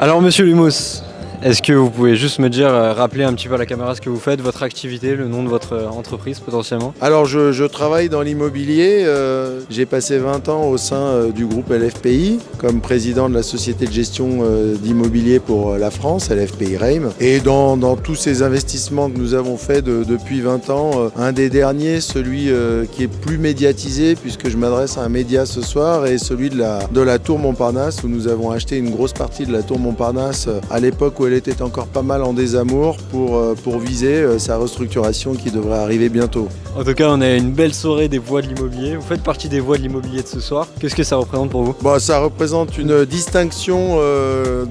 Alors monsieur Lumos, est-ce que vous pouvez juste me dire, rappeler un petit peu à la caméra ce que vous faites, votre activité, le nom de votre entreprise potentiellement? Alors je travaille dans l'immobilier, j'ai passé 20 ans au sein du groupe LFPI comme président de la société de gestion d'immobilier pour la France, LFPI Reim. Et dans tous ces investissements que nous avons faits depuis 20 ans, un des derniers, celui qui est plus médiatisé puisque je m'adresse à un média ce soir, est celui de la Tour Montparnasse où nous avons acheté une grosse partie de la Tour Montparnasse à l'époque où elle était encore pas mal en désamour pour viser sa restructuration qui devrait arriver bientôt. En tout cas, on a une belle soirée des voix de l'immobilier. Vous faites partie des voix de l'immobilier de ce soir. Qu'est-ce que ça représente pour vous? Ça représente une distinction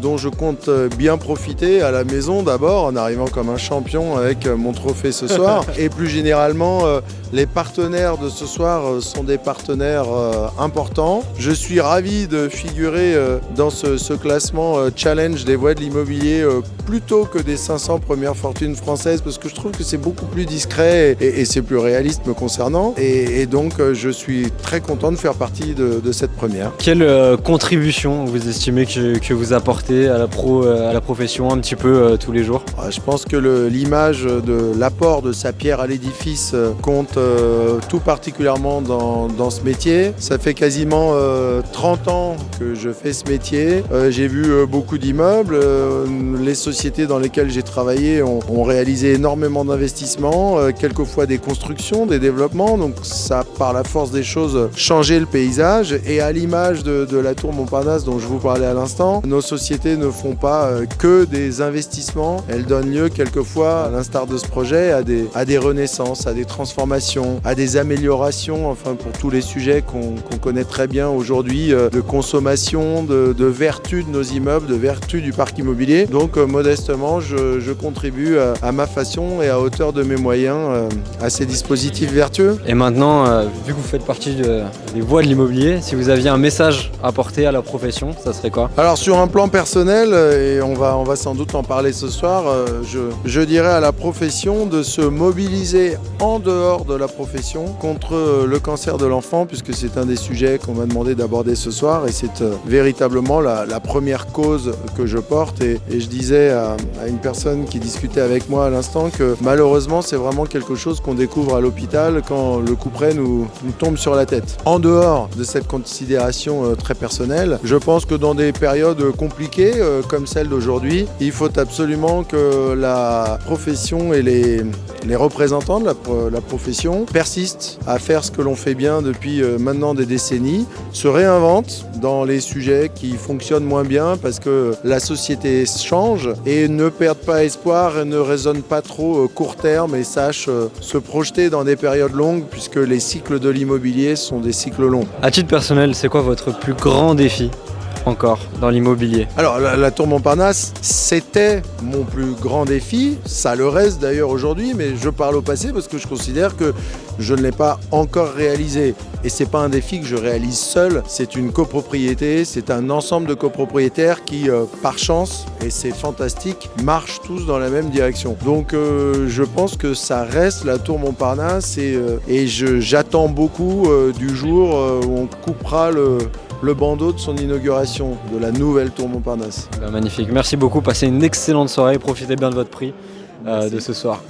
dont je compte bien profiter à la maison d'abord en arrivant comme un champion avec mon trophée ce soir. Et plus généralement, les partenaires de ce soir sont des partenaires importants. Je suis ravi de figurer dans ce classement challenge des voix de l'immobilier plutôt que des 500 premières fortunes françaises parce que je trouve que c'est beaucoup plus discret et c'est plus réaliste me concernant. Et donc je suis très content de faire partie de cette première. Quelle contribution vous estimez que vous apportez à la profession un petit peu tous les jours? Je pense que l'image de l'apport de sa pierre à l'édifice compte tout particulièrement dans ce métier. Ça fait quasiment 30 ans que je fais ce métier. J'ai vu beaucoup d'immeubles. Les sociétés dans lesquelles j'ai travaillé ont réalisé énormément d'investissements, quelquefois des constructions, des développements. Donc ça a par la force des choses changé le paysage. Et à l'image de la Tour Montparnasse dont je vous parlais à l'instant, nos sociétés ne font pas que des investissements. Elles donnent lieu quelquefois, à l'instar de ce projet, à des renaissances, à des transformations, à des améliorations, enfin pour tous les sujets qu'on connaît très bien aujourd'hui, de consommation, de vertu de nos immeubles, de vertu du parc immobilier. Donc modestement, je contribue à ma façon et à hauteur de mes moyens à ces dispositifs vertueux. Et maintenant, vu que vous faites partie des voix de l'immobilier, si vous aviez un message à apporter à la profession, ça serait quoi? Alors sur un plan personnel, et on va sans doute en parler ce soir, je dirais à la profession de se mobiliser en dehors de la profession contre le cancer de l'enfant, puisque c'est un des sujets qu'on m'a demandé d'aborder ce soir et c'est véritablement la première cause que je porte. Et je disais à une personne qui discutait avec moi à l'instant que malheureusement c'est vraiment quelque chose qu'on découvre à l'hôpital quand le couperet nous tombe sur la tête. En dehors de cette considération très personnelle, je pense que dans des périodes compliquées comme celle d'aujourd'hui, il faut absolument que la profession et les représentants de la profession persistent à faire ce que l'on fait bien depuis maintenant des décennies, se réinventent dans les sujets qui fonctionnent moins bien parce que la société change et ne perdent pas espoir et ne raisonnent pas trop court terme et sachent se projeter dans des périodes longues puisque les cycles de l'immobilier sont des cycles longs. À titre personnel, c'est quoi votre plus grand défi encore dans l'immobilier? Alors la Tour Montparnasse, c'était mon plus grand défi, ça le reste d'ailleurs aujourd'hui, mais je parle au passé parce que je considère que je ne l'ai pas encore réalisé. Et c'est pas un défi que je réalise seul, c'est une copropriété, c'est un ensemble de copropriétaires qui, par chance, et c'est fantastique, marchent tous dans la même direction. Donc je pense que ça reste la Tour Montparnasse et j'attends beaucoup du jour où on coupera le bandeau de son inauguration de la nouvelle Tour Montparnasse. Magnifique, merci beaucoup, passez une excellente soirée, profitez bien de votre prix de ce soir.